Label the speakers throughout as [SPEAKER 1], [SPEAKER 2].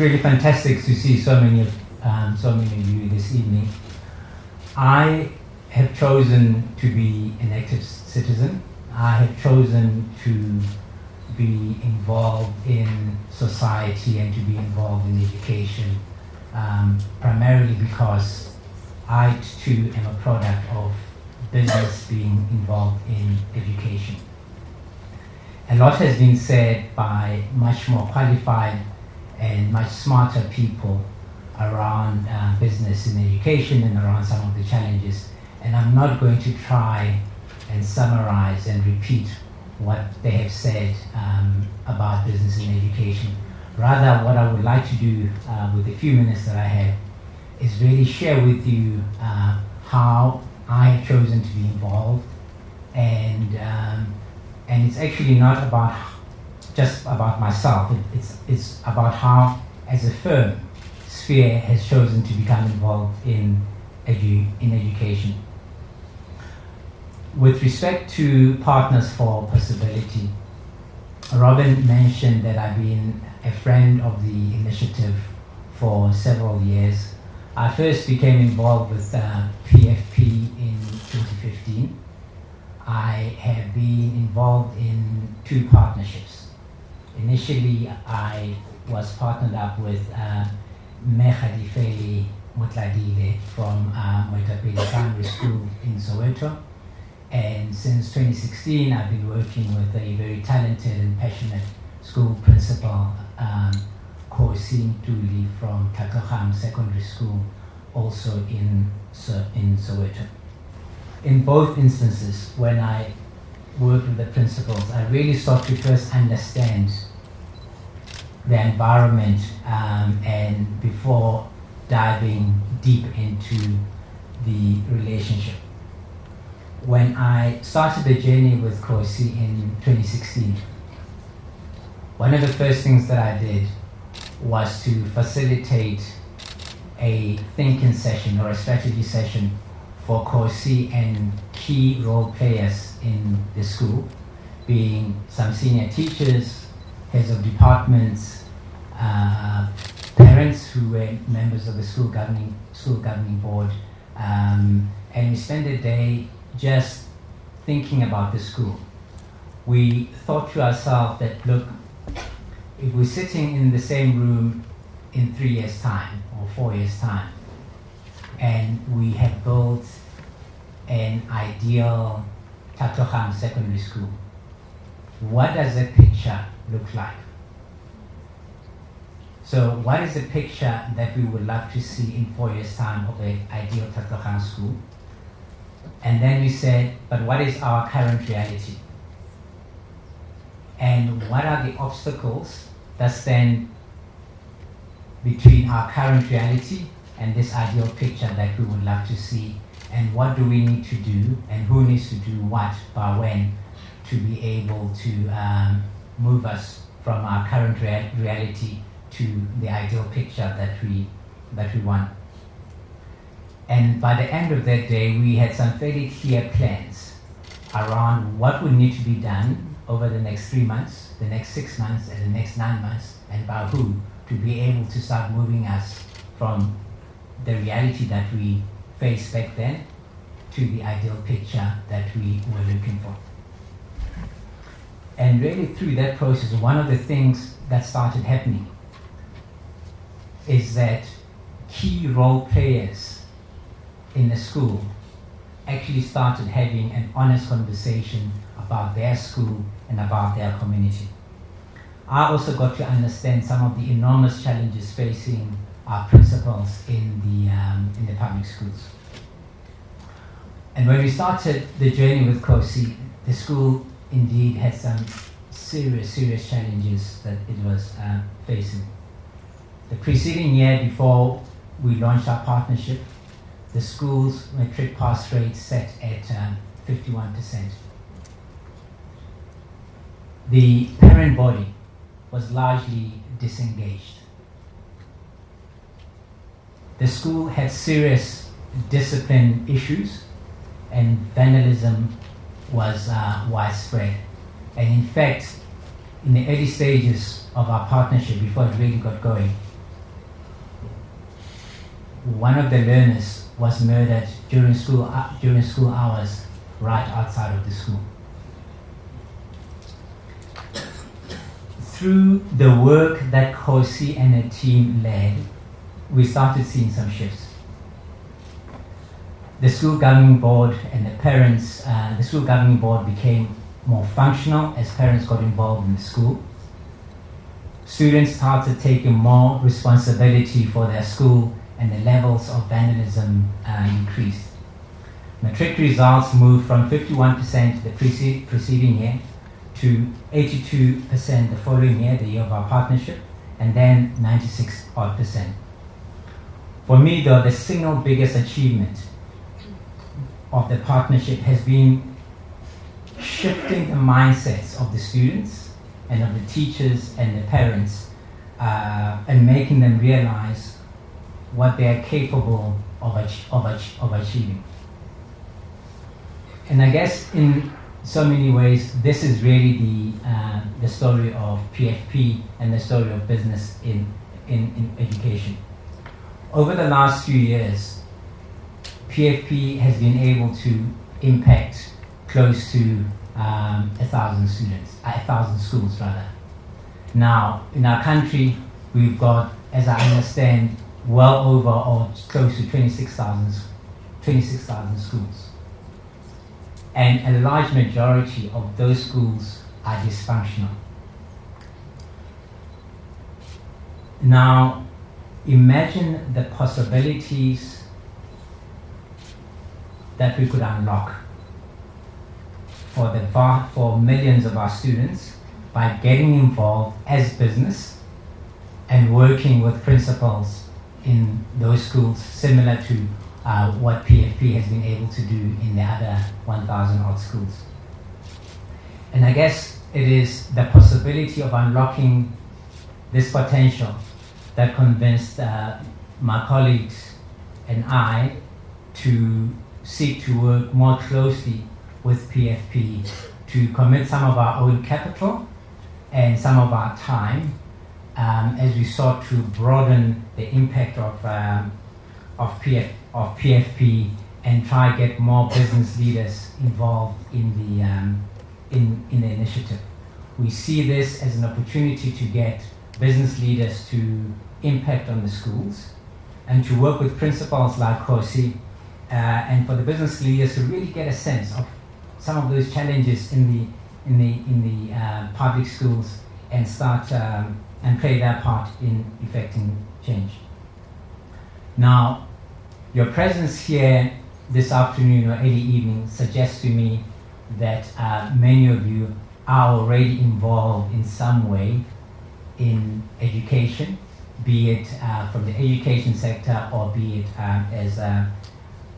[SPEAKER 1] really fantastic to see so many of you this evening. I have chosen to be an active citizen. I have chosen to be involved in society and to be involved in education, primarily because I too am a product of business being involved in education. A lot has been said by much more qualified and much smarter people around business and education and around some of the challenges. And I'm not going to try and summarize and repeat what they have said about business and education. Rather, what I would like to do with the few minutes that I have is really share with you how I have chosen to be involved, and it's actually not about just about myself. It's about how, as a firm, Sphere has chosen to become involved in education. With respect to Partners for Possibility, Robin mentioned that I've been a friend of the initiative for several years. I first became involved with PFP in 2015. I have been involved in 2 partnerships. Initially, I was partnered up with Kgaboesele from Moetapele Primary School in Soweto. And since 2016, I've been working with a very talented and passionate school principal, Kgaboesele from Itumeleng Secondary School, also in Soweto. In both instances, when I worked with the principals, I really sought to first understand the environment and before diving deep into the relationship. When I started the journey with Kgaboesele in 2016, one of the first things that I did was to facilitate a thinking session or a strategy session for Kgaboesele and key role players in the school, being some senior teachers, heads of departments, parents who were members of the school governing board, and we spent a day just thinking about the school. We thought to ourselves that, look, if we're sitting in the same room in 3 years' time or 4 years' time, and we have built an ideal Itumeleng Secondary School, what does that picture look like? So what is the picture that we would love to see in 4 years' time of an ideal Itumeleng school? And then we said, but what is our current reality? And what are the obstacles that stand between our current reality and this ideal picture that we would love to see? And what do we need to do, and who needs to do what by when to be able to move us from our current reality to the ideal picture that we want? And by the end of that day, we had some fairly clear plans around what would need to be done over the next 3 months, the next 6 months, and the next 9 months, and by who, to be able to start moving us from the reality that we faced back then to the ideal picture that we were looking for. And really through that process, one of the things that started happening is that key role players in the school actually started having an honest conversation about their school and about their community. I also got to understand some of the enormous challenges facing our principals in the public schools. And when we started the journey with Kgaboesele, the school indeed had some serious challenges that it was facing. The preceding year, before we launched our partnership, the school's matric pass rate set at 51%. The parent body was largely disengaged. The school had serious discipline issues, and vandalism was widespread. And in fact, in the early stages of our partnership, before it really got going, one of the learners was murdered during school hours right outside of the school. Through the work that Kgaboesele and her team led, we started seeing some shifts. The school governing board and the parents, the school governing board became more functional as parents got involved in the school. Students started taking more responsibility for their school and the levels of vandalism increased. Matric results moved from 51% the preceding year to 82% the following year, the year of our partnership, and then 96%. For me, though, the single biggest achievement of the partnership has been shifting the mindsets of the students and of the teachers and the parents, and making them realize what they are capable of achieving. And I guess in so many ways, this is really the story of PFP and the story of business in education. Over the last few years, PFP has been able to impact close to 1,000 schools rather. Now, in our country, we've got, as I understand, well over or close to 26,000 schools. And a large majority of those schools are dysfunctional. Now, imagine the possibilities that we could unlock for millions of our students by getting involved as business and working with principals in those schools, similar to what PFP has been able to do in the other 1,000 odd schools. And I guess it is the possibility of unlocking this potential that convinced my colleagues and I to seek to work more closely with PFP to commit some of our own capital and some of our time as we sought to broaden the impact of PFP and try to get more business leaders involved in the initiative. We see this as an opportunity to get business leaders to impact on the schools and to work with principals like Kgaboesele, and for the business leaders to really get a sense of some of those challenges in the public schools and start and play their part in effecting change. Now, your presence here this afternoon or early evening suggests to me that many of you are already involved in some way in education, be it from the education sector or be it as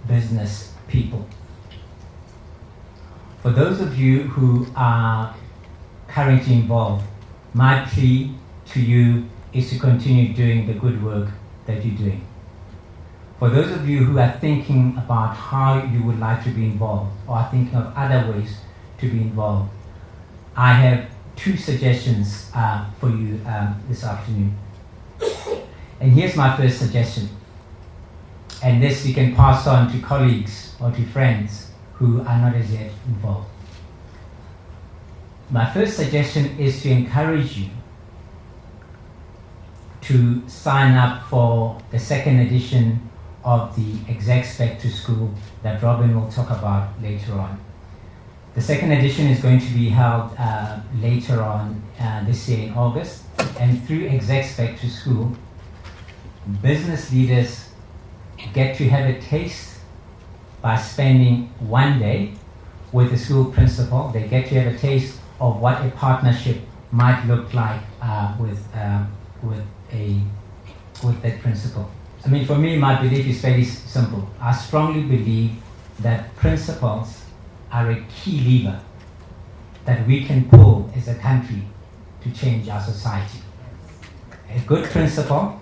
[SPEAKER 1] business people. For those of you who are currently involved, my plea to you is to continue doing the good work that you're doing. For those of you who are thinking about how you would like to be involved or are thinking of other ways to be involved, I have two suggestions for you this afternoon. And here's my first suggestion. And this you can pass on to colleagues or to friends who are not as yet involved. My first suggestion is to encourage you to sign up for the second edition of the Execs Back to School that Robin will talk about later on. The second edition is going to be held later on this year in August, and through Execs Back to School, business leaders get to have a taste by spending one day with a school principal. They get to have a taste of what a partnership might look like with that principal. I mean, for me, my belief is very simple. I strongly believe that principals are a key lever that we can pull as a country to change our society. A good principal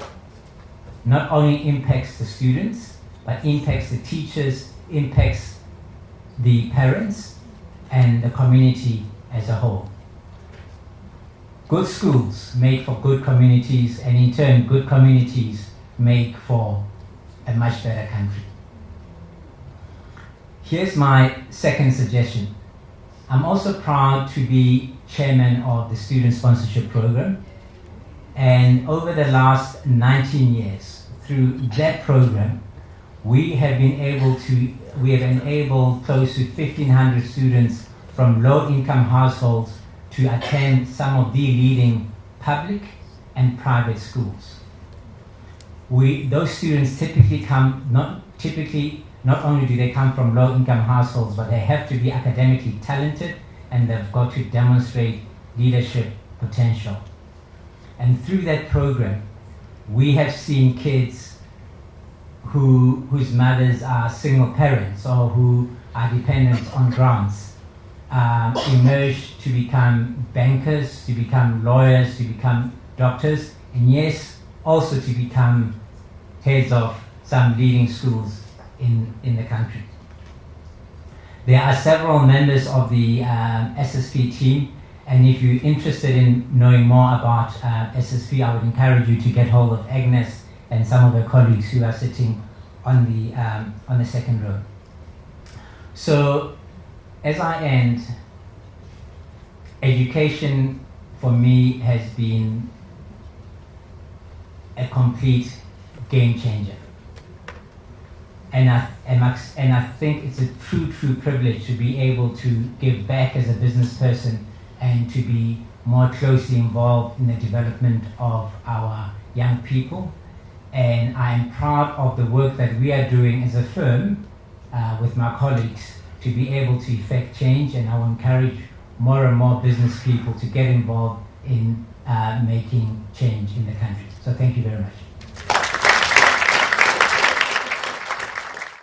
[SPEAKER 1] not only impacts the students, but impacts the teachers, impacts the parents, and the community as a whole. Good schools make for good communities, and in turn, good communities make for a much better country. Here's my second suggestion. I'm also proud to be chairman of the Student Sponsorship Program, and over the last 19 years, through that program, we have enabled close to 1,500 students from low-income households to attend some of the leading public and private schools. Those students not only do they come from low-income households, but they have to be academically talented, and they've got to demonstrate leadership potential. And through that program, we have seen kids whose mothers are single parents or who are dependent on grants emerge to become bankers, to become lawyers, to become doctors, and yes, also to become heads of some leading schools in the country. There are several members of the SSP team, and if you're interested in knowing more about SSP, I would encourage you to get hold of Agnes and some of her colleagues who are sitting on the second row. So, as I end, education for me has been a complete game changer. And I think it's a true privilege to be able to give back as a business person and to be more closely involved in the development of our young people. And I am proud of the work that we are doing as a firm with my colleagues to be able to effect change, and I will encourage more and more business people to get involved in making change in the country. So thank you very much.